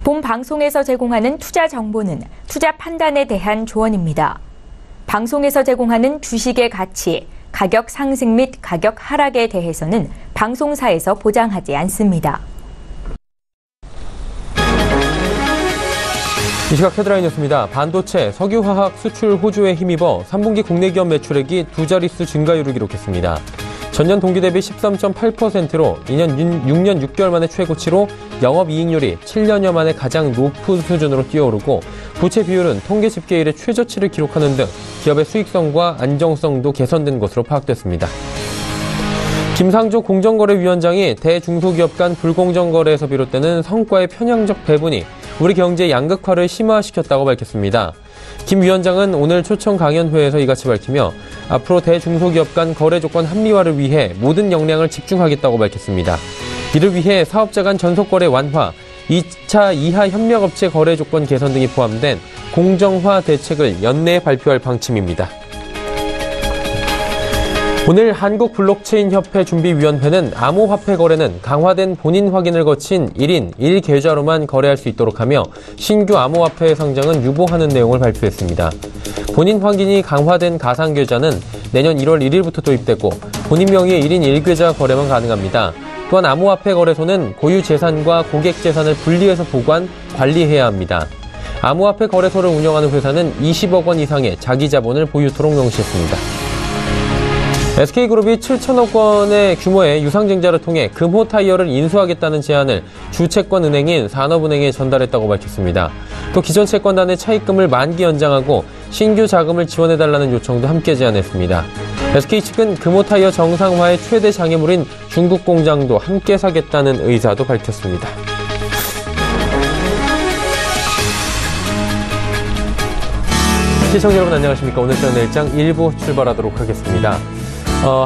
본 방송에서 제공하는 투자 정보는 투자 판단에 대한 조언입니다. 방송에서 제공하는 주식의 가치, 가격 상승 및 가격 하락에 대해서는 방송사에서 보장하지 않습니다. 이 시각 헤드라인 뉴스입니다. 반도체, 석유화학 수출 호조에 힘입어 3분기 국내 기업 매출액이 두 자릿수 증가율을 기록했습니다. 전년 동기 대비 13.8%로 6년 6개월 만에 최고치로 영업이익률이 7년여 만에 가장 높은 수준으로 뛰어오르고 부채 비율은 통계 집계 이래 최저치를 기록하는 등 기업의 수익성과 안정성도 개선된 것으로 파악됐습니다. 김상조 공정거래위원장이 대중소기업 간 불공정 거래에서 비롯되는 성과의 편향적 배분이 우리 경제 양극화를 심화시켰다고 밝혔습니다. 김 위원장은 오늘 초청 강연회에서 이같이 밝히며 앞으로 대중소기업 간 거래 조건 합리화를 위해 모든 역량을 집중하겠다고 밝혔습니다. 이를 위해 사업자 간 전속거래 완화, 2차 이하 협력업체 거래 조건 개선 등이 포함된 공정화 대책을 연내에 발표할 방침입니다. 오늘 한국블록체인협회준비위원회는 암호화폐 거래는 강화된 본인 확인을 거친 1인 1계좌로만 거래할 수 있도록 하며 신규 암호화폐의 상장은 유보하는 내용을 발표했습니다. 본인 확인이 강화된 가상계좌는 내년 1월 1일부터 도입되고 본인 명의의 1인 1계좌 거래만 가능합니다. 또한 암호화폐 거래소는 고유 재산과 고객 재산을 분리해서 보관, 관리해야 합니다. 암호화폐 거래소를 운영하는 회사는 20억 원 이상의 자기 자본을 보유토록 명시했습니다. SK그룹이 7천억 원의 규모의 유상증자를 통해 금호타이어를 인수하겠다는 제안을 주채권은행인 산업은행에 전달했다고 밝혔습니다. 또 기존 채권단의 차입금을 만기 연장하고 신규 자금을 지원해달라는 요청도 함께 제안했습니다. SK 측은 금호타이어 정상화의 최대 장애물인 중국 공장도 함께 사겠다는 의사도 밝혔습니다. 시청자 여러분 안녕하십니까. 오늘 저는 내일장 1부 출발하도록 하겠습니다.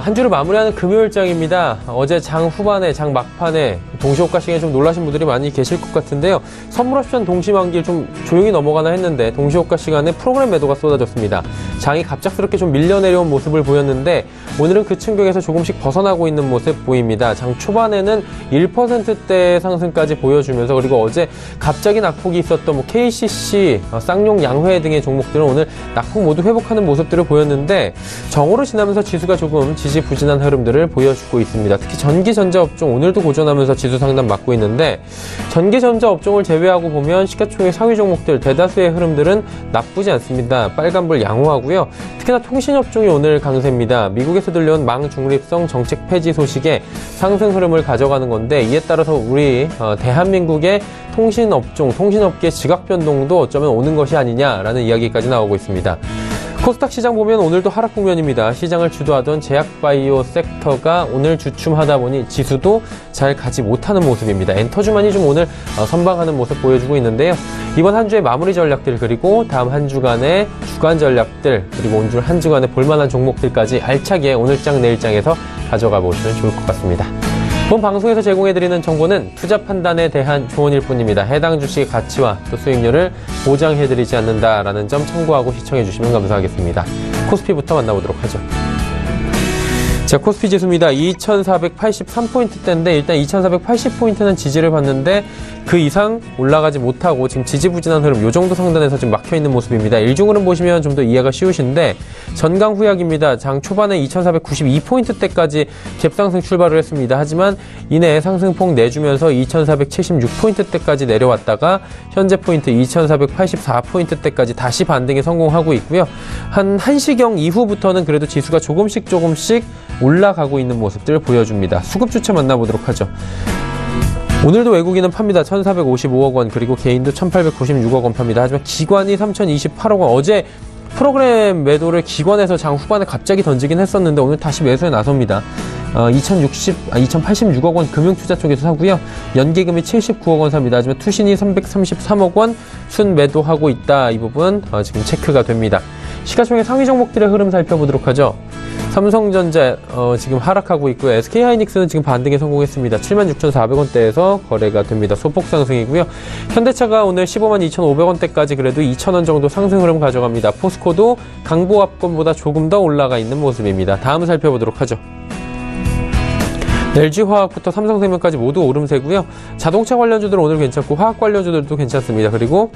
한 주를 마무리하는 금요일장입니다. 어제 장 후반에, 장 막판에 동시호가 시간에 좀 놀라신 분들이 많이 계실 것 같은데요. 선물 옵션 동시만기를 좀 조용히 넘어가나 했는데 동시호가 시간에 프로그램 매도가 쏟아졌습니다. 장이 갑작스럽게 좀 밀려내려온 모습을 보였는데 오늘은 그 충격에서 조금씩 벗어나고 있는 모습 보입니다. 장 초반에는 1%대 상승까지 보여주면서 그리고 어제 갑자기 낙폭이 있었던 KCC, 쌍용 양회 등의 종목들은 오늘 낙폭 모두 회복하는 모습들을 보였는데 정오로 지나면서 지수가 조금 지지부진한 흐름들을 보여주고 있습니다. 특히 전기전자업종 오늘도 고전하면서 지수 상단 맞고 있는데 전기전자업종을 제외하고 보면 시가총액 상위 종목들 대다수의 흐름들은 나쁘지 않습니다. 빨간불 양호하고요. 특히나 통신업종이 오늘 강세입니다. 미국에서 들려온 망중립성 정책 폐지 소식에 상승 흐름을 가져가는 건데 이에 따라서 우리 대한민국의 통신업종, 통신업계 지각 변동도 어쩌면 오는 것이 아니냐라는 이야기까지 나오고 있습니다. 코스닥 시장 보면 오늘도 하락 국면입니다. 시장을 주도하던 제약바이오 섹터가 오늘 주춤하다 보니 지수도 잘 가지 못하는 모습입니다. 엔터주만이 좀 오늘 선방하는 모습 보여주고 있는데요. 이번 한 주의 마무리 전략들 그리고 다음 한 주간의 주간 전략들 그리고 오늘 한 주간의 볼만한 종목들까지 알차게 오늘장 내일장에서 가져가 보시면 좋을 것 같습니다. 본 방송에서 제공해드리는 정보는 투자 판단에 대한 조언일 뿐입니다. 해당 주식의 가치와 또 수익률을 보장해드리지 않는다라는 점 참고하고 시청해주시면 감사하겠습니다. 코스피부터 만나보도록 하죠. 자, 코스피 지수입니다. 2483포인트대인데 일단 2480포인트는 지지를 받는데 그 이상 올라가지 못하고 지금 지지부진한 흐름, 요 정도 상단에서 지금 막혀있는 모습입니다. 일중 흐름 보시면 좀 더 이해가 쉬우신데 전강후약입니다. 장 초반에 2492포인트대까지 갭상승 출발을 했습니다. 하지만 이내 상승폭 내주면서 2476포인트대까지 내려왔다가 현재 포인트 2484포인트대까지 다시 반등에 성공하고 있고요. 한 1시경 이후부터는 그래도 지수가 조금씩 올라가고 있는 모습들을 보여줍니다. 수급 주체 만나보도록 하죠. 오늘도 외국인은 팝니다. 1,455억 원 그리고 개인도 1,896억 원 팝니다. 하지만 기관이 3,028억 원 어제 프로그램 매도를 기관에서 장 후반에 갑자기 던지긴 했었는데 오늘 다시 매수에 나섭니다. 2,086억 원 금융투자 쪽에서 사고요. 연기금이 79억 원 삽니다. 하지만 투신이 333억 원 순 매도하고 있다. 이 부분 지금 체크가 됩니다. 시가총액 상위 종목들의 흐름 살펴보도록 하죠. 삼성전자 지금 하락하고 있고요. SK하이닉스는 지금 반등에 성공했습니다. 76,400원대에서 거래가 됩니다. 소폭 상승이고요. 현대차가 오늘 152,500원대까지 그래도 2,000원 정도 상승 흐름 가져갑니다. 포스코도 강보합권보다 조금 더 올라가 있는 모습입니다. 다음 살펴보도록 하죠. LG화학부터 삼성생명까지 모두 오름세고요. 자동차 관련주들은 오늘 괜찮고 화학 관련주들도 괜찮습니다. 그리고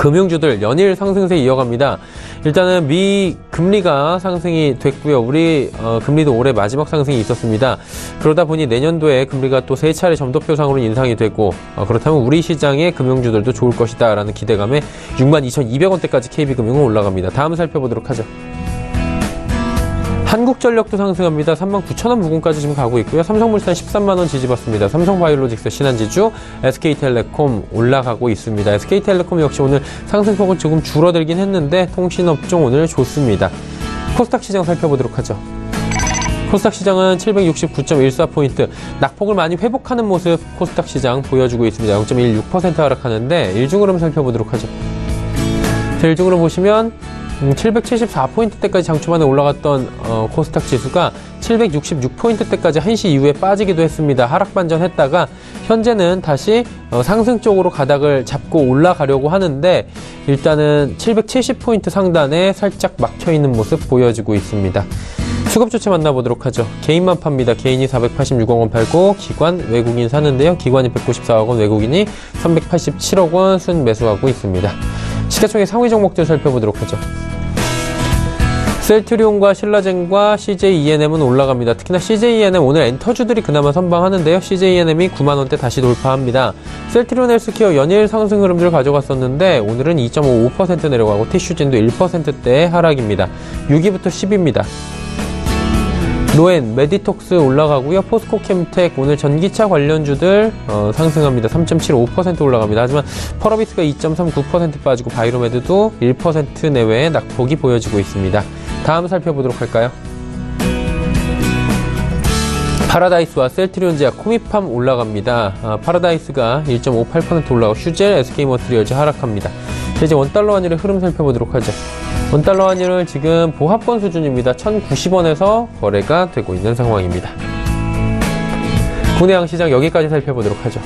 금융주들 연일 상승세 이어갑니다. 일단은 미 금리가 상승이 됐고요. 우리 금리도 올해 마지막 상승이 있었습니다. 그러다 보니 내년도에 금리가 또 세 차례 점도표상으로 인상이 되고 그렇다면 우리 시장의 금융주들도 좋을 것이다 라는 기대감에 62,200원대까지 KB금융은 올라갑니다. 다음 살펴보도록 하죠. 한국전력도 상승합니다. 39,000원 부근까지 지금 가고 있고요. 삼성물산 13만원 지지받습니다. 삼성바이오로직스, 신한지주, SK텔레콤 올라가고 있습니다. SK텔레콤 역시 오늘 상승폭은 조금 줄어들긴 했는데 통신업종 오늘 좋습니다. 코스닥 시장 살펴보도록 하죠. 코스닥 시장은 769.14포인트, 낙폭을 많이 회복하는 모습 코스닥 시장 보여주고 있습니다. 0.16% 하락하는데 일중으로 살펴보도록 하죠. 자, 일중으로 보시면 774포인트대까지 장초반에 올라갔던 코스닥 지수가 766포인트대까지 1시 이후에 빠지기도 했습니다. 하락 반전했다가 현재는 다시 상승 쪽으로 가닥을 잡고 올라가려고 하는데 일단은 770포인트 상단에 살짝 막혀있는 모습 보여주고 있습니다. 수급 주체 만나보도록 하죠. 개인만 팝니다. 개인이 486억 원 팔고 기관, 외국인 사는데요. 기관이 194억 원, 외국인이 387억 원 순매수하고 있습니다. 시가총액 상위 종목들 살펴보도록 하죠. 셀트리온과 신라젠과 CJ-ENM은 올라갑니다. 특히나 CJ-ENM 오늘 엔터주들이 그나마 선방하는데요. CJ-ENM이 9만원대 다시 돌파합니다. 셀트리온 헬스케어 연일 상승 흐름들을 가져갔었는데 오늘은 2.55% 내려가고 티슈진도 1%대의 하락입니다. 6위부터 10위입니다. 노엔, 메디톡스 올라가고요. 포스코캠텍 오늘 전기차 관련주들 상승합니다. 3.75% 올라갑니다. 하지만 펄어비스가 2.39% 빠지고 바이로메드도 1% 내외의 낙폭이 보여지고 있습니다. 다음 살펴보도록 할까요? 파라다이스와 셀트리온제약, 코미팜 올라갑니다. 파라다이스가 1.58% 올라가고 슈젤, SK머티리얼즈 하락합니다. 이제 원달러 환율의 흐름 살펴보도록 하죠. 원달러 환율은 지금 보합권 수준입니다. 1,090원에서 거래가 되고 있는 상황입니다. 국내 양시장 여기까지 살펴보도록 하죠.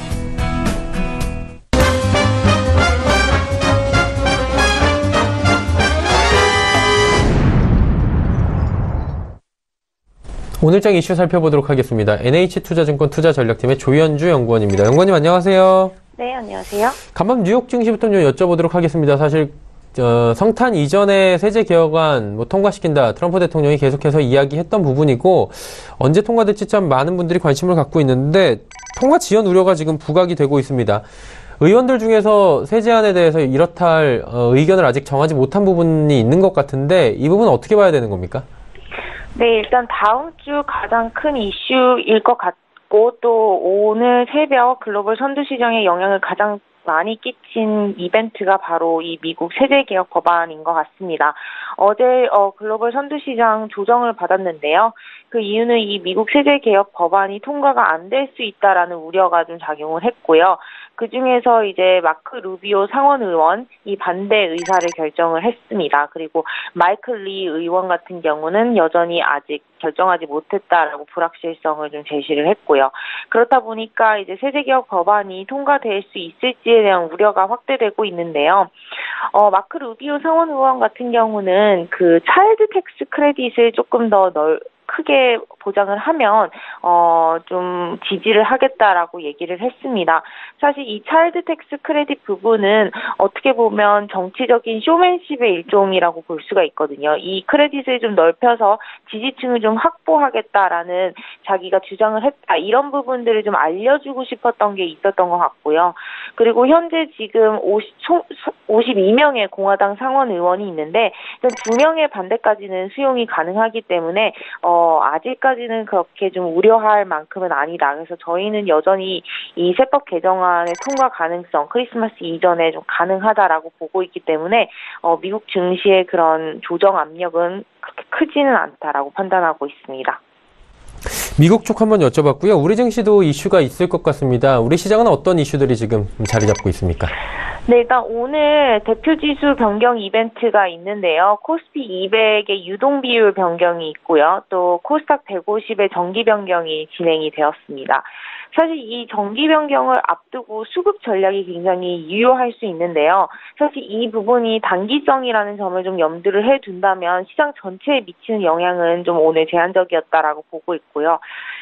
오늘장 이슈 살펴보도록 하겠습니다. NH투자증권 투자전략팀의 조현주 연구원입니다. 연구원님 안녕하세요. 네, 안녕하세요. 간밤 뉴욕 증시부터 좀 여쭤보도록 하겠습니다. 사실 성탄 이전에 세제 개혁안 통과시킨다. 트럼프 대통령이 계속해서 이야기했던 부분이고 언제 통과될지 참 많은 분들이 관심을 갖고 있는데 통과 지연 우려가 지금 부각이 되고 있습니다. 의원들 중에서 세제안에 대해서 이렇다 할 의견을 아직 정하지 못한 부분이 있는 것 같은데 이 부분은 어떻게 봐야 되는 겁니까? 네, 일단 다음 주 가장 큰 이슈일 것 같고 또 오늘 새벽 글로벌 선두 시장에 영향을 가장 많이 끼친 이벤트가 바로 이 미국 세제개혁 법안인 것 같습니다. 어제 글로벌 선두시장 조정을 받았는데요. 그 이유는 이 미국 세제개혁 법안이 통과가 안 될 수 있다라는 우려가 좀 작용을 했고요. 그 중에서 이제 마크 루비오 상원 의원 이 반대 의사를 결정을 했습니다. 그리고 마이클 리 의원 같은 경우는 여전히 아직 결정하지 못했다라고 불확실성을 좀 제시를 했고요. 그렇다 보니까 이제 세제개혁 법안이 통과될 수 있을지에 대한 우려가 확대되고 있는데요. 마크 루비오 상원 의원 같은 경우는 그 차일드 텍스 크레딧을 조금 더 크게 보장을 하면 좀 지지를 하겠다라고 얘기를 했습니다. 사실 이 차일드 텍스 크레딧 부분은 어떻게 보면 정치적인 쇼맨십의 일종이라고 볼 수가 있거든요. 이 크레딧을 좀 넓혀서 지지층을 좀 확보하겠다라는 자기가 주장을 했다. 이런 부분들을 좀 알려주고 싶었던 게 있었던 것 같고요. 그리고 현재 지금 52명의 공화당 상원 의원이 있는데 2명의 반대까지는 수용이 가능하기 때문에 아직까지는 그렇게 좀 우려할 만큼은 아니다. 그래서 저희는 여전히 이 세법 개정안의 통과 가능성, 크리스마스 이전에 좀 가능하다라고 보고 있기 때문에 미국 증시의 그런 조정 압력은 그렇게 크지는 않다라고 판단하고 있습니다. 미국 쪽 한번 여쭤봤고요. 우리 증시도 이슈가 있을 것 같습니다. 우리 시장은 어떤 이슈들이 지금 자리 잡고 있습니까? 네, 일단 오늘 대표지수 변경 이벤트가 있는데요. 코스피 200의 유동 비율 변경이 있고요. 또 코스닥 150의 정기 변경이 진행이 되었습니다. 사실 이 정기 변경을 앞두고 수급 전략이 굉장히 유효할 수 있는데요. 사실 이 부분이 단기성이라는 점을 좀 염두를 해둔다면 시장 전체에 미치는 영향은 좀 오늘 제한적이었다라고 보고 있고요.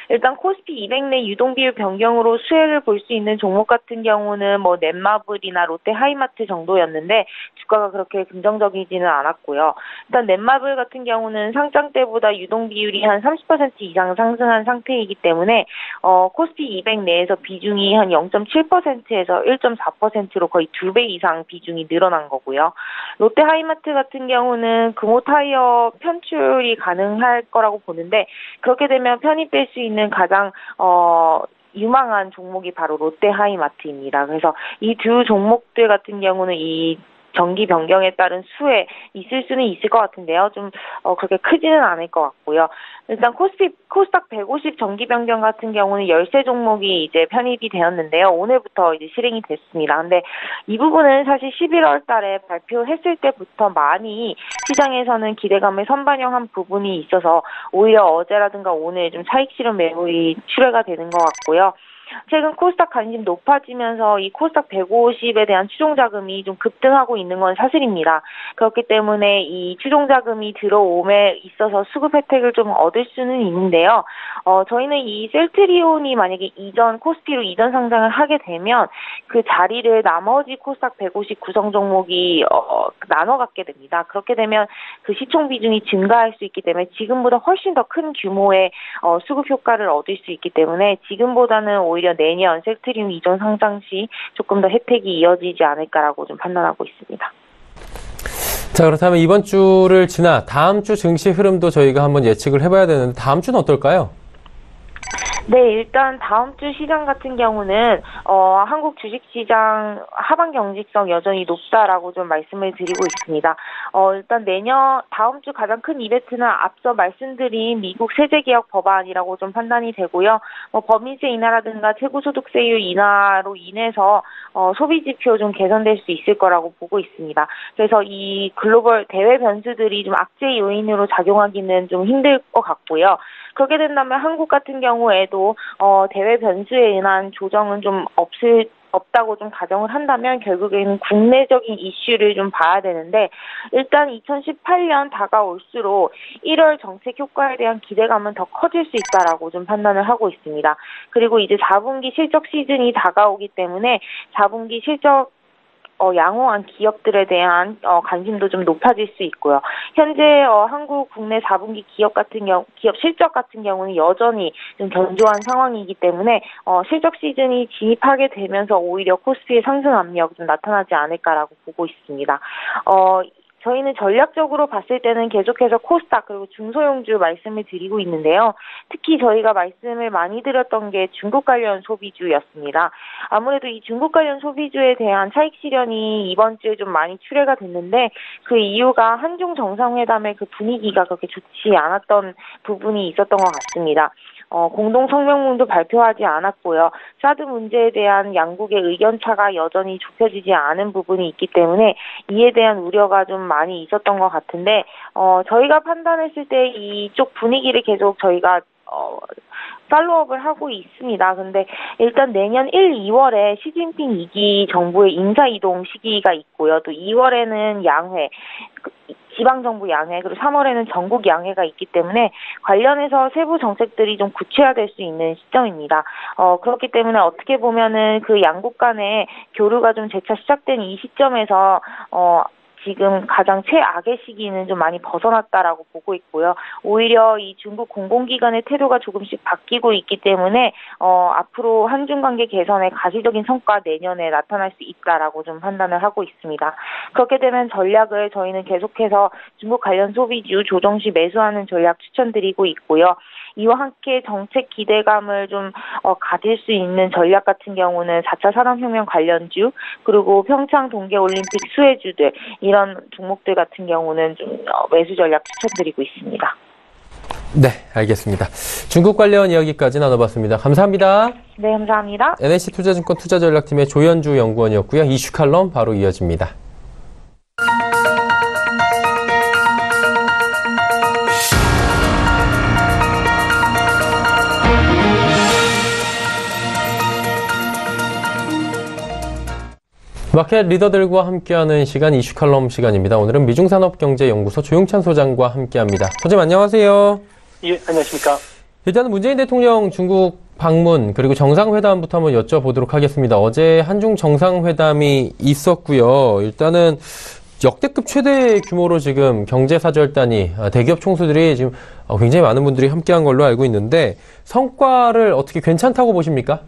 일단 코스피 200 내 유동비율 변경으로 수혜를 볼 수 있는 종목 같은 경우는 뭐 넷마블이나 롯데 하이마트 정도였는데 주가가 그렇게 긍정적이지는 않았고요. 일단 넷마블 같은 경우는 상장 때보다 유동비율이 한 30% 이상 상승한 상태이기 때문에 코스피 200 내에서 비중이 한 0.7%에서 1.4%로 거의 2배 이상 비중이 늘어난 거고요. 롯데 하이마트 같은 경우는 금호 타이어 편출이 가능할 거라고 보는데 그렇게 되면 편입될 수 있는 가장 유망한 종목이 바로 롯데 하이마트입니다. 그래서 이 두 종목들 같은 경우는 이 정기 변경에 따른 수혜 있을 수는 있을 것 같은데요. 좀 그렇게 크지는 않을 것 같고요. 일단 코스닥 150 정기 변경 같은 경우는 13종목이 이제 편입이 되었는데요. 오늘부터 이제 실행이 됐습니다. 근데 이 부분은 사실 11월 달에 발표했을 때부터 많이 시장에서는 기대감을 선반영한 부분이 있어서 오히려 어제라든가 오늘 좀 차익 실현 매물이 출회가 되는 것 같고요. 최근 코스닥 관심 높아지면서 이 코스닥 150에 대한 추종 자금이 좀 급등하고 있는 건 사실입니다. 그렇기 때문에 이 추종 자금이 들어옴에 있어서 수급 혜택을 좀 얻을 수는 있는데요. 저희는 이 셀트리온이 만약에 코스피로 이전 상장을 하게 되면 그 자리를 나머지 코스닥 150 구성 종목이 나눠 갖게 됩니다. 그렇게 되면 그 시총 비중이 증가할 수 있기 때문에 지금보다 훨씬 더 큰 규모의 수급 효과를 얻을 수 있기 때문에 지금보다는 오히려 내년 셀트리온 이전 상장 시 조금 더 혜택이 이어지지 않을까라고 좀 판단하고 있습니다. 자, 그렇다면 이번 주를 지나 다음 주 증시 흐름도 저희가 한번 예측을 해봐야 되는데 다음 주는 어떨까요? 네, 일단 다음 주 시장 같은 경우는 한국 주식시장 하반 경직성 여전히 높다라고 좀 말씀을 드리고 있습니다. 일단 다음 주 가장 큰 이벤트는 앞서 말씀드린 미국 세제개혁 법안이라고 좀 판단이 되고요. 법인세 인하라든가 최고소득세율 인하로 인해서 소비지표 좀 개선될 수 있을 거라고 보고 있습니다. 그래서 이 글로벌 대외 변수들이 좀 악재 요인으로 작용하기는 좀 힘들 것 같고요. 그렇게 된다면 한국 같은 경우에도 대외 변수에 인한 조정은 좀 없다고 좀 가정을 한다면 결국에는 국내적인 이슈를 좀 봐야 되는데 일단 2018년 다가올수록 1월 정책 효과에 대한 기대감은 더 커질 수 있다라고 좀 판단을 하고 있습니다. 그리고 이제 4분기 실적 시즌이 다가오기 때문에 4분기 실적 양호한 기업들에 대한 관심도 좀 높아질 수 있고요. 현재 한국 국내 4분기 기업 실적 같은 경우는 여전히 좀 견조한 상황이기 때문에 실적 시즌이 진입하게 되면서 오히려 코스피의 상승 압력이 좀 나타나지 않을까라고 보고 있습니다. 저희는 전략적으로 봤을 때는 계속해서 코스닥 그리고 중소형주 말씀을 드리고 있는데요. 특히 저희가 말씀을 많이 드렸던 게 중국 관련 소비주였습니다. 아무래도 이 중국 관련 소비주에 대한 차익 실현이 이번 주에 좀 많이 출회가 됐는데 그 이유가 한중 정상회담의 그 분위기가 그렇게 좋지 않았던 부분이 있었던 것 같습니다. 공동 성명문도 발표하지 않았고요. 사드 문제에 대한 양국의 의견차가 여전히 좁혀지지 않은 부분이 있기 때문에 이에 대한 우려가 좀 많이 있었던 것 같은데 저희가 판단했을 때 이쪽 분위기를 계속 저희가 팔로우업을 하고 있습니다. 근데 일단 내년 1, 2월에 시진핑 2기 정부의 인사 이동 시기가 있고요. 또 2월에는 양회, 지방정부 양회, 그리고 3월에는 전국 양회가 있기 때문에 관련해서 세부 정책들이 좀 구체화될 수 있는 시점입니다. 그렇기 때문에 어떻게 보면은 그 양국 간의 교류가 좀 재차 시작된 이 시점에서 지금 가장 최악의 시기는 좀 많이 벗어났다라고 보고 있고요. 오히려 이 중국 공공기관의 태도가 조금씩 바뀌고 있기 때문에 앞으로 한중 관계 개선의 가시적인 성과 내년에 나타날 수 있다라고 좀 판단을 하고 있습니다. 그렇게 되면 전략을 저희는 계속해서 중국 관련 소비주 조정 시 매수하는 전략 추천드리고 있고요. 이와 함께 정책 기대감을 좀 가질 수 있는 전략 같은 경우는 4차 산업혁명 관련주 그리고 평창 동계올림픽 수혜주들 이런 종목들 같은 경우는 좀 매수 전략 추천드리고 있습니다. 네, 알겠습니다. 중국 관련 이야기까지 나눠봤습니다. 감사합니다. 네, 감사합니다. NH투자증권 투자전략팀의 조현주 연구원이었고요. 이슈 칼럼 바로 이어집니다. 마켓 리더들과 함께하는 시간 이슈 칼럼 시간입니다. 오늘은 미중산업경제연구소 조용찬 소장과 함께합니다. 소장님 안녕하세요. 예, 안녕하십니까. 일단은 문재인 대통령 중국 방문 그리고 정상회담부터 한번 여쭤보도록 하겠습니다. 어제 한중 정상회담이 있었고요. 일단은 역대급 최대 규모로 지금 경제사절단이 대기업 총수들이 지금 굉장히 많은 분들이 함께한 걸로 알고 있는데 성과를 어떻게 괜찮다고 보십니까?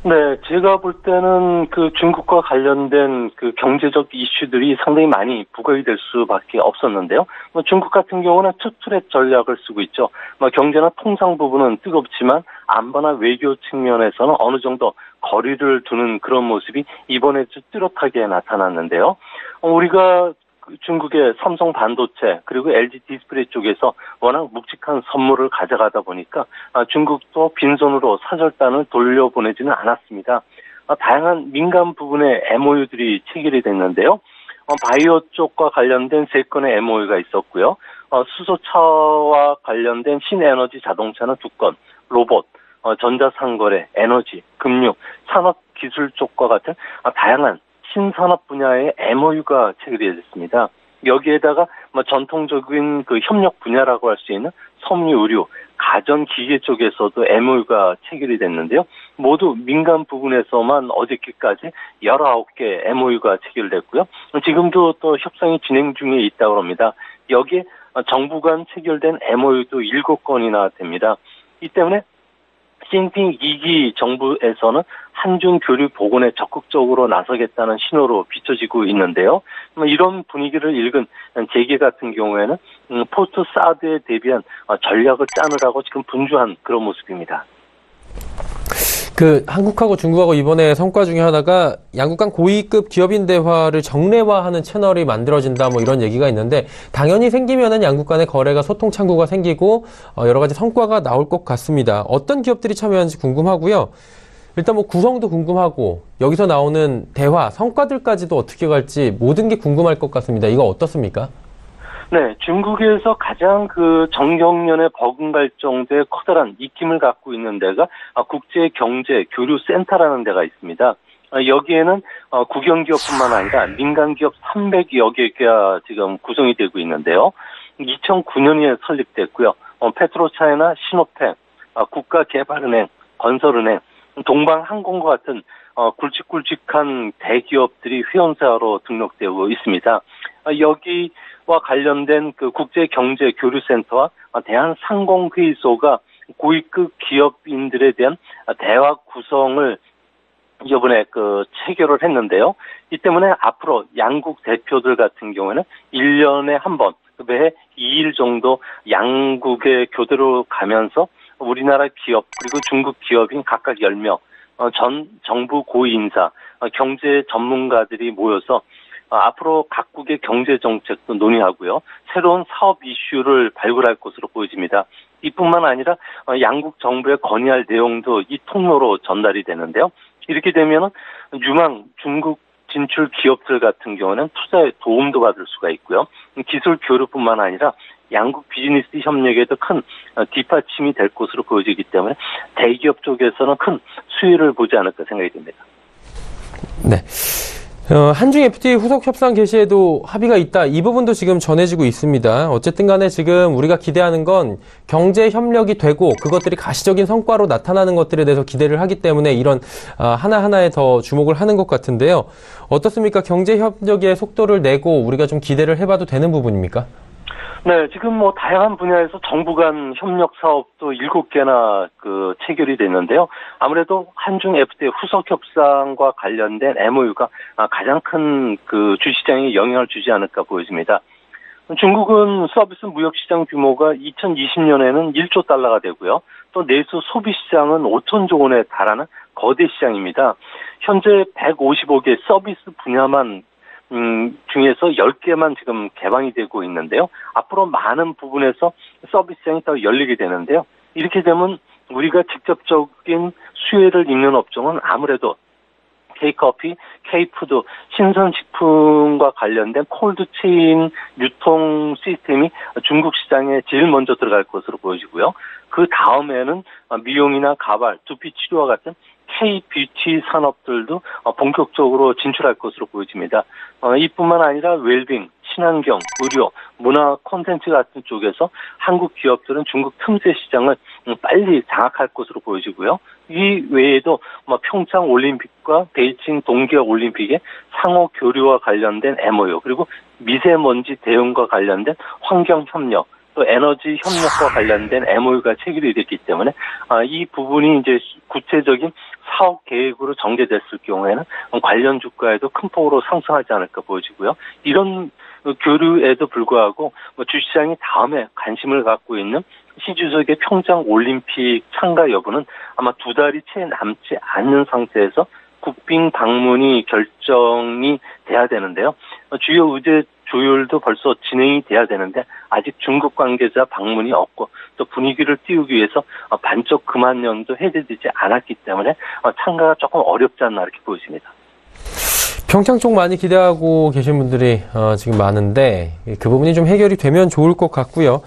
네, 제가 볼 때는 그 중국과 관련된 그 경제적 이슈들이 상당히 많이 부각이 될 수밖에 없었는데요. 중국 같은 경우는 투트랙 전략을 쓰고 있죠. 경제나 통상 부분은 뜨겁지만 안보나 외교 측면에서는 어느 정도 거리를 두는 그런 모습이 이번에 뚜렷하게 나타났는데요. 우리가 중국의 삼성 반도체 그리고 LG 디스플레이 쪽에서 워낙 묵직한 선물을 가져가다 보니까 중국도 빈손으로 사절단을 돌려보내지는 않았습니다. 다양한 민간 부분의 MOU들이 체결이 됐는데요. 바이오 쪽과 관련된 3건의 MOU가 있었고요. 수소차와 관련된 신에너지 자동차는 2건, 로봇, 전자상거래, 에너지, 금융, 산업기술 쪽과 같은 다양한 신산업 분야의 MOU가 체결이 됐습니다. 여기에다가 전통적인 그 협력 분야라고 할 수 있는 섬유 의료, 가전기계 쪽에서도 MOU가 체결이 됐는데요. 모두 민간 부분에서만 어저께까지 19개 MOU가 체결됐고요. 지금도 또 협상이 진행 중에 있다고 합니다. 여기에 정부 간 체결된 MOU도 7건이나 됩니다. 이 때문에 시진핑 2기 정부에서는 한중 교류 복원에 적극적으로 나서겠다는 신호로 비춰지고 있는데요. 이런 분위기를 읽은 재계 같은 경우에는 포스트 사드에 대비한 전략을 짜느라고 지금 분주한 그런 모습입니다. 한국하고 중국하고 이번에 성과 중에 하나가 양국 간 고위급 기업인 대화를 정례화하는 채널이 만들어진다 이런 얘기가 있는데 당연히 생기면은 양국 간의 거래가 소통 창구가 생기고 여러 가지 성과가 나올 것 같습니다. 어떤 기업들이 참여하는지 궁금하고요. 일단 구성도 궁금하고 여기서 나오는 대화, 성과들까지도 어떻게 갈지 모든 게 궁금할 것 같습니다. 이거 어떻습니까? 네, 중국에서 가장 그 정경련에 버금갈 정도의 커다란 입김을 갖고 있는 데가 국제경제교류센터라는 데가 있습니다. 여기에는 국영기업뿐만 아니라 민간기업 300여 개가 지금 구성이 되고 있는데요. 2009년에 설립됐고요. 페트로차이나 시노펜, 국가개발은행, 건설은행, 동방항공과 같은 굵직굵직한 대기업들이 회원사로 등록되고 있습니다. 여기와 관련된 그 국제경제교류센터와 대한상공회의소가 고위급 기업인들에 대한 대화 구성을 이번에 체결을 했는데요. 이 때문에 앞으로 양국 대표들 같은 경우에는 1년에 한 번, 매해 2일 정도 양국의 교대로 가면서 우리나라 기업 그리고 중국 기업인 각각 10명, 전 정부 고위인사, 경제 전문가들이 모여서 앞으로 각국의 경제 정책도 논의하고요. 새로운 사업 이슈를 발굴할 것으로 보여집니다. 이뿐만 아니라 양국 정부에 건의할 내용도 이 통로로 전달이 되는데요. 이렇게 되면 유망 중국 진출 기업들 같은 경우는 투자에 도움도 받을 수가 있고요. 기술 교류뿐만 아니라 양국 비즈니스 협력에도 큰 뒷받침이 될 것으로 보여지기 때문에 대기업 쪽에서는 큰 수혜를 보지 않을까 생각이 듭니다. 네. 한중 FTA 후속 협상 개시에도 합의가 있다. 이 부분도 지금 전해지고 있습니다. 어쨌든 간에 지금 우리가 기대하는 건 경제 협력이 되고 그것들이 가시적인 성과로 나타나는 것들에 대해서 기대를 하기 때문에 이런 하나하나에 더 주목을 하는 것 같은데요. 어떻습니까? 경제 협력의 속도를 내고 우리가 좀 기대를 해봐도 되는 부분입니까? 네, 지금 다양한 분야에서 정부 간 협력 사업도 7개나 체결이 됐는데요. 아무래도 한중 FTA 후속 협상과 관련된 MOU가 가장 큰 주시장에 영향을 주지 않을까 보여집니다. 중국은 서비스 무역 시장 규모가 2020년에는 1조 달러가 되고요. 또 내수 소비 시장은 5천조 원에 달하는 거대 시장입니다. 현재 155개 서비스 분야만 중에서 10개만 지금 개방이 되고 있는데요. 앞으로 많은 부분에서 서비스 시장이 더 열리게 되는데요. 이렇게 되면 우리가 직접적인 수혜를 입는 업종은 아무래도 K커피, K푸드, 신선식품과 관련된 콜드체인 유통 시스템이 중국 시장에 제일 먼저 들어갈 것으로 보여지고요. 그 다음에는 미용이나 가발, 두피 치료와 같은 K-뷰티 산업들도 본격적으로 진출할 것으로 보여집니다. 이뿐만 아니라 웰빙, 친환경, 의료, 문화 콘텐츠 같은 쪽에서 한국 기업들은 중국 틈새 시장을 빨리 장악할 것으로 보여지고요. 이 외에도 평창 올림픽과 베이징 동계 올림픽의 상호 교류와 관련된 MOU, 그리고 미세먼지 대응과 관련된 환경 협력, 또 에너지 협력과 관련된 MOU가 체결이 됐기 때문에 이 부분이 이제 구체적인 사업 계획으로 전개됐을 경우에는 관련 주가에도 큰 폭으로 상승하지 않을까 보여지고요. 이런 교류에도 불구하고 주시장이 다음에 관심을 갖고 있는 시 주석의 평창 올림픽 참가 여부는 아마 2달이 채 남지 않는 상태에서 국빈 방문이 결정이 돼야 되는데요. 주요 의제 조율도 벌써 진행이 돼야 되는데 아직 중국 관계자 방문이 없고 또 분위기를 띄우기 위해서 반쪽 금한령도 해제되지 않았기 때문에 참가가 조금 어렵지 않나 이렇게 보여집니다. 평창 쪽 많이 기대하고 계신 분들이 지금 많은데 그 부분이 좀 해결이 되면 좋을 것 같고요.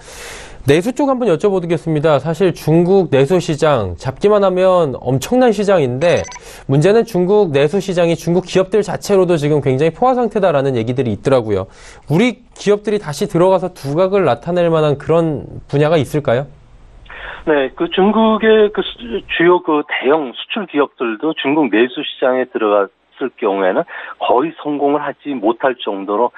내수 쪽 한번 여쭤보겠습니다. 사실 중국 내수 시장 잡기만 하면 엄청난 시장인데 문제는 중국 내수 시장이 중국 기업들 자체로도 지금 굉장히 포화 상태다라는 얘기들이 있더라고요. 우리 기업들이 다시 들어가서 두각을 나타낼 만한 그런 분야가 있을까요? 네, 중국의 주요 대형 수출 기업들도 중국 내수 시장에 들어갔을 경우에는 거의 성공을 하지 못할 정도로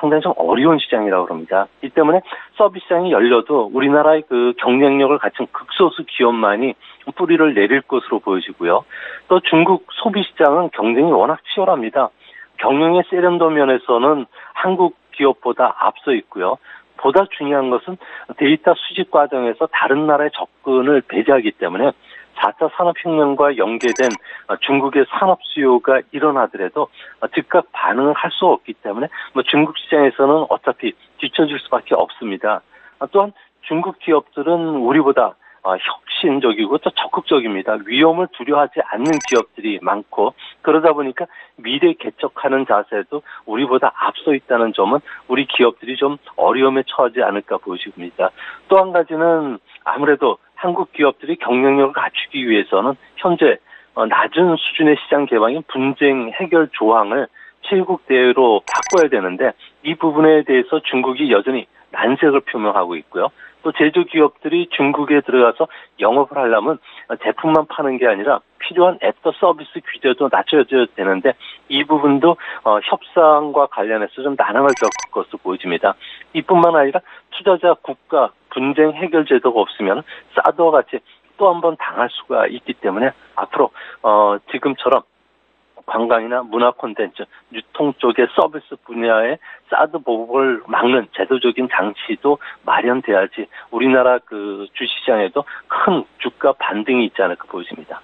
상당히 좀 어려운 시장이라고 합니다. 이 때문에 서비스 시장이 열려도 우리나라의 경쟁력을 갖춘 극소수 기업만이 뿌리를 내릴 것으로 보여지고요. 또 중국 소비 시장은 경쟁이 워낙 치열합니다. 경영의 세련도 면에서는 한국 기업보다 앞서 있고요. 보다 중요한 것은 데이터 수집 과정에서 다른 나라의 접근을 배제하기 때문에 4차 산업혁명과 연계된 중국의 산업 수요가 일어나더라도 즉각 반응을 할 수 없기 때문에 중국 시장에서는 어차피 뒤처질 수밖에 없습니다. 또한 중국 기업들은 우리보다 혁신적이고 또 적극적입니다. 위험을 두려워하지 않는 기업들이 많고 그러다 보니까 미래 개척하는 자세도 우리보다 앞서 있다는 점은 우리 기업들이 좀 어려움에 처하지 않을까 보여집니다. 또 한 가지는 아무래도 한국 기업들이 경쟁력을 갖추기 위해서는 현재 낮은 수준의 시장 개방인 분쟁 해결 조항을 실국대로 바꿔야 되는데 이 부분에 대해서 중국이 여전히 난색을 표명하고 있고요. 또 제조기업들이 중국에 들어가서 영업을 하려면 제품만 파는 게 아니라 필요한 애프터 서비스 규제도 낮춰져야 되는데 이 부분도 협상과 관련해서 좀 난항을 겪을 것으로 보여집니다. 이뿐만 아니라 투자자 국가 분쟁 해결 제도가 없으면 사드와 같이 또 한 번 당할 수가 있기 때문에 앞으로 지금처럼 관광이나 문화 콘텐츠, 유통 쪽의 서비스 분야의 사드 보복을 막는 제도적인 장치도 마련돼야지 우리나라 주시장에도 큰 주가 반등이 있지 않을까 보여집니다.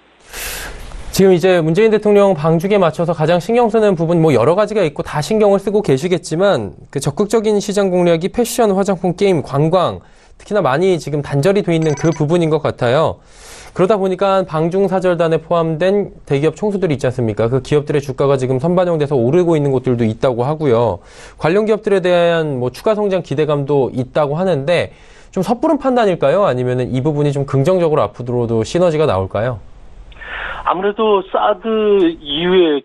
지금 이제 문재인 대통령 방중에 맞춰서 가장 신경 쓰는 부분 여러 가지가 있고 다 신경을 쓰고 계시겠지만 적극적인 시장 공략이 패션, 화장품, 게임, 관광 특히나 많이 지금 단절이 돼 있는 그 부분인 것 같아요. 그러다 보니까 방중사절단에 포함된 대기업 총수들이 있지 않습니까? 그 기업들의 주가가 지금 선반영돼서 오르고 있는 곳들도 있다고 하고요. 관련 기업들에 대한 추가 성장 기대감도 있다고 하는데 좀 섣부른 판단일까요? 아니면 이 부분이 좀 긍정적으로 앞으로도 시너지가 나올까요? 아무래도 사드 이후의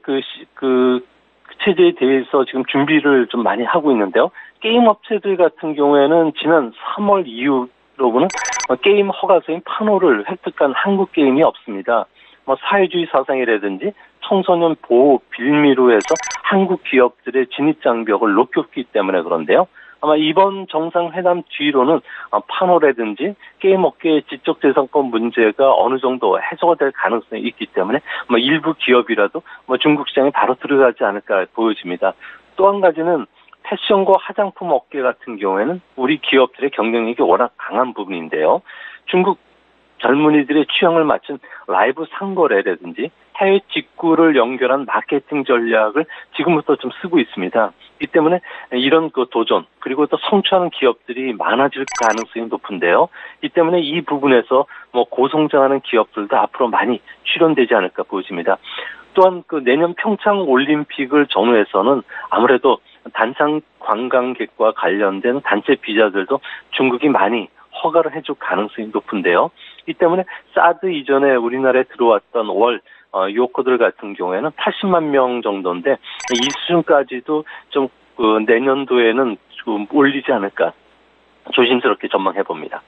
체제에 대해서 지금 준비를 좀 많이 하고 있는데요. 게임 업체들 같은 경우에는 지난 3월 이후로는 게임 허가서인 판호를 획득한 한국 게임이 없습니다. 사회주의 사상이라든지 청소년 보호 빌미로 해서 한국 기업들의 진입 장벽을 높였기 때문에 그런데요. 아마 이번 정상회담 뒤로는 판호라든지 게임 업계의 지적재산권 문제가 어느 정도 해소가 될 가능성이 있기 때문에 일부 기업이라도 중국 시장에 바로 들어가지 않을까 보여집니다. 또 한 가지는 패션과 화장품 업계 같은 경우에는 우리 기업들의 경쟁력이 워낙 강한 부분인데요. 중국 젊은이들의 취향을 맞춘 라이브 상거래라든지 해외 직구를 연결한 마케팅 전략을 지금부터 좀 쓰고 있습니다. 이 때문에 이런 도전 그리고 또 성취하는 기업들이 많아질 가능성이 높은데요. 이 때문에 이 부분에서 고성장하는 기업들도 앞으로 많이 출연되지 않을까 보여집니다. 또한 내년 평창 올림픽을 전후해서는 아무래도 단상 관광객과 관련된 단체 비자들도 중국이 많이 허가를 해줄 가능성이 높은데요. 이 때문에 사드 이전에 우리나라에 들어왔던 월 유호커들 같은 경우에는 80만 명 정도인데 이 수준까지도 좀 내년도에는 좀 올리지 않을까 조심스럽게 전망해 봅니다.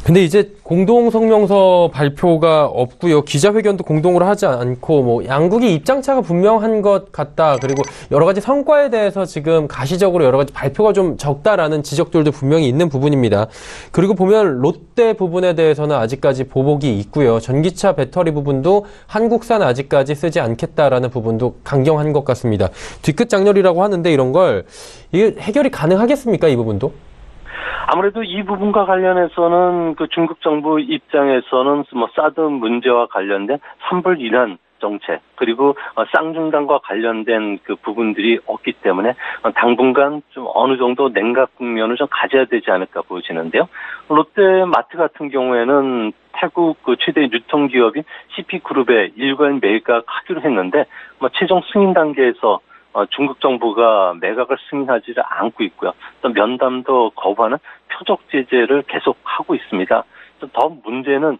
근데 이제 공동성명서 발표가 없고요. 기자회견도 공동으로 하지 않고 뭐 양국이 입장차가 분명한 것 같다. 그리고 여러 가지 성과에 대해서 지금 가시적으로 여러 가지 발표가 좀 적다라는 지적들도 분명히 있는 부분입니다. 그리고 보면 롯데 부분에 대해서는 아직까지 보복이 있고요. 전기차 배터리 부분도 한국산 아직까지 쓰지 않겠다라는 부분도 강경한 것 같습니다. 뒤끝 장렬이라고 하는데 이런 걸 이게 해결이 가능하겠습니까? 이 부분도? 아무래도 이 부분과 관련해서는 그 중국 정부 입장에서는 뭐 사드 문제와 관련된 산불 인한 정책 그리고 쌍중단과 관련된 그 부분들이 없기 때문에 당분간 좀 어느 정도 냉각 국면을 좀 가져야 되지 않을까 보여지는데요. 롯데마트 같은 경우에는 태국 그 최대 유통기업인 CP그룹에 일괄 매각하기로 했는데 뭐 최종 승인 단계에서 중국 정부가 매각을 승인하지 않고 있고요. 또 면담도 거부하는 표적 제재를 계속하고 있습니다. 더 문제는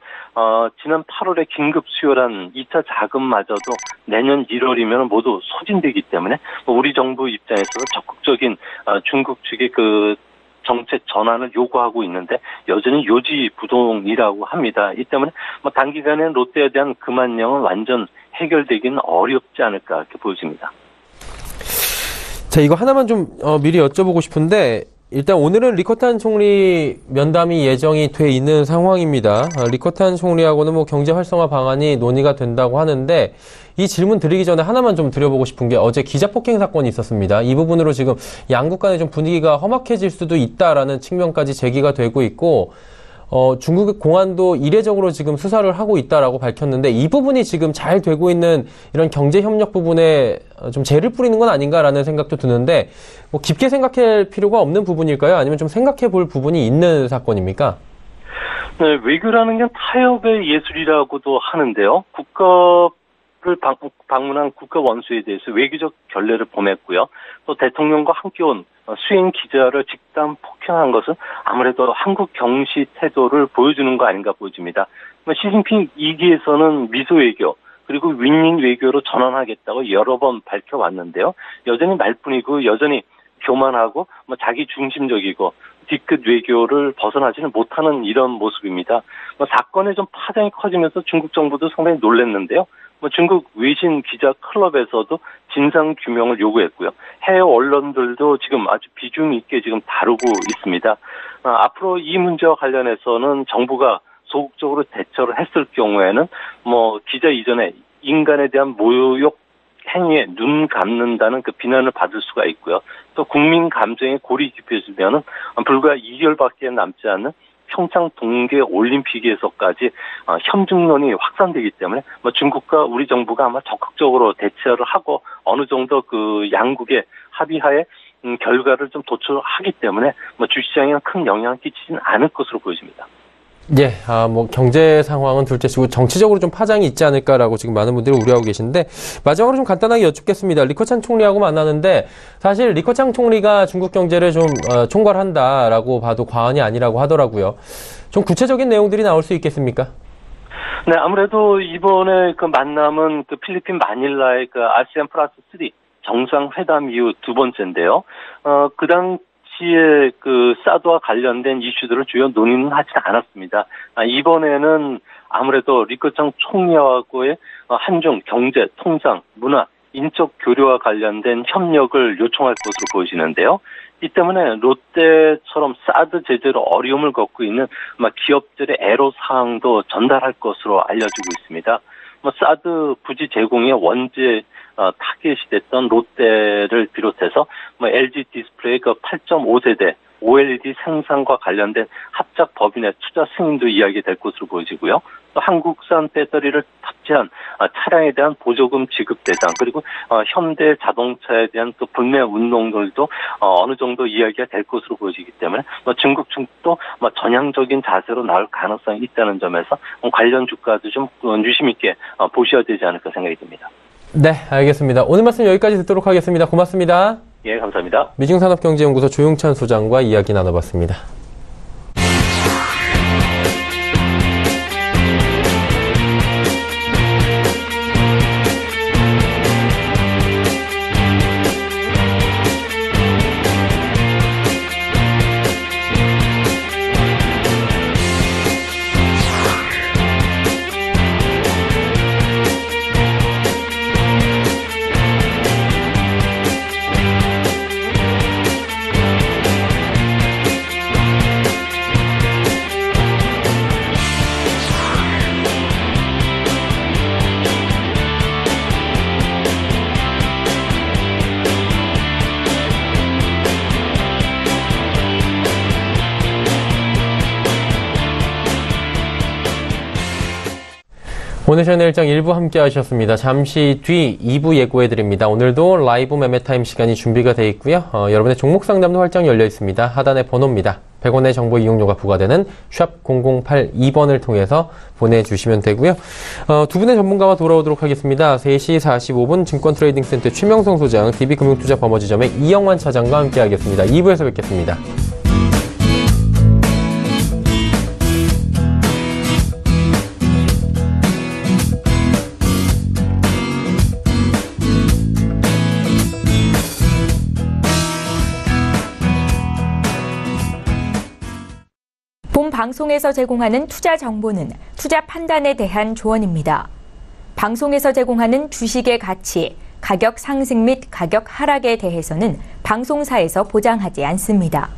지난 8월에 긴급 수혈한 2차 자금마저도 내년 1월이면 모두 소진되기 때문에 우리 정부 입장에서도 적극적인 중국 측의 그 정책 전환을 요구하고 있는데 여전히 요지부동이라고 합니다. 이 때문에 단기간에 롯데에 대한 금한령은 완전 해결되기는 어렵지 않을까 이렇게 보여집니다. 자, 이거 하나만 좀 미리 여쭤보고 싶은데 일단 오늘은 리커탄 총리 면담이 예정이 돼 있는 상황입니다. 리커탄 총리하고는 뭐 경제 활성화 방안이 논의가 된다고 하는데 이 질문 드리기 전에 하나만 좀 드려보고 싶은 게 어제 기자 폭행 사건이 있었습니다. 이 부분으로 지금 양국 간에 좀 분위기가 험악해질 수도 있다라는 측면까지 제기가 되고 있고 중국 공안도 이례적으로 지금 수사를 하고 있다라고 밝혔는데 이 부분이 지금 잘 되고 있는 이런 경제 협력 부분에 좀 재를 뿌리는 건 아닌가라는 생각도 드는데 뭐 깊게 생각할 필요가 없는 부분일까요? 아니면 좀 생각해 볼 부분이 있는 사건입니까? 네, 외교라는 게 타협의 예술이라고도 하는데요. 국가를 방문한 국가 원수에 대해서 외교적 결례를 범했고요. 또 대통령과 함께 온 수행 기자를 집단 폭행한 것은 아무래도 한국 경시 태도를 보여주는 거 아닌가 보여집니다. 시진핑 2기에서는 미소 외교 그리고 윈윈 외교로 전환하겠다고 여러 번 밝혀왔는데요. 여전히 말뿐이고 여전히 교만하고 자기 중심적이고 뒤끝 외교를 벗어나지는 못하는 이런 모습입니다. 사건의 좀 파장이 커지면서 중국 정부도 상당히 놀랐는데요. 중국 외신 기자 클럽에서도 진상 규명을 요구했고요. 해외 언론들도 지금 아주 비중 있게 지금 다루고 있습니다. 앞으로 이 문제와 관련해서는 정부가 소극적으로 대처를 했을 경우에는 기자 이전에 인간에 대한 모욕 행위에 눈 감는다는 그 비난을 받을 수가 있고요. 또 국민 감정에 골이 깊어지면은 불과 2개월밖에 남지 않는 평창 동계 올림픽에서까지 협중론이 확산되기 때문에 중국과 우리 정부가 아마 적극적으로 대처를 하고 어느 정도 그 양국의 합의하에 결과를 좀 도출하기 때문에 주시장에는 큰 영향을 끼치지는 않을 것으로 보여집니다. 예, 경제 상황은 둘째치고 정치적으로 좀 파장이 있지 않을까라고 지금 많은 분들이 우려하고 계신데, 마지막으로 좀 간단하게 여쭙겠습니다. 리커창 총리하고 만나는데, 사실 리커창 총리가 중국 경제를 좀, 총괄한다라고 봐도 과언이 아니라고 하더라고요. 좀 구체적인 내용들이 나올 수 있겠습니까? 네, 아무래도 이번에 그 만남은 그 필리핀 마닐라의 그 아세안 플러스 3 정상회담 이후 두 번째인데요. 그 당시에 그 사드와 관련된 이슈들을 주요 논의는 하지 않았습니다. 이번에는 아무래도 리커창 총리하고의 한중 경제, 통상, 문화, 인적 교류와 관련된 협력을 요청할 것으로 보이시는데요. 이 때문에 롯데처럼 사드 제재로 어려움을 겪고 있는 기업들의 애로사항도 전달할 것으로 알려지고 있습니다. 사드 부지 제공의 원죄 타겟이 됐던 롯데를 비롯해서 LG 디스플레이 그 8.5세대 OLED 생산과 관련된 합작 법인의 투자 승인도 이야기될 것으로 보여지고요. 또 한국산 배터리를 탑재한 차량에 대한 보조금 지급 대상 그리고 현대 자동차에 대한 또 불매 운동들도 어느 정도 이야기가 될 것으로 보여지기 때문에 중국 측도 전향적인 자세로 나올 가능성이 있다는 점에서 관련 주가도 좀 유심 있게 보셔야 되지 않을까 생각이 듭니다. 네, 알겠습니다. 오늘 말씀 여기까지 듣도록 하겠습니다. 고맙습니다. 예, 감사합니다. 미중산업경제연구소 조용찬 소장과 이야기 나눠봤습니다. 오늘 시간의 일정 1부 함께 하셨습니다. 잠시 뒤 2부 예고해드립니다. 오늘도 라이브 매매타임 시간이 준비가 되어 있고요. 여러분의 종목 상담도 활짝 열려 있습니다. 하단의 번호입니다. 100원의 정보 이용료가 부과되는 샵 0082번을 통해서 보내주시면 되고요. 두 분의 전문가와 돌아오도록 하겠습니다. 3시 45분 증권트레이딩센터 최명성 소장, DB금융투자버머지점의 이영환 차장과 함께 하겠습니다. 2부에서 뵙겠습니다. 본 방송에서 제공하는 투자 정보는 투자 판단에 대한 조언입니다. 방송에서 제공하는 주식의 가치, 가격 상승 및 가격 하락에 대해서는 방송사에서 보장하지 않습니다.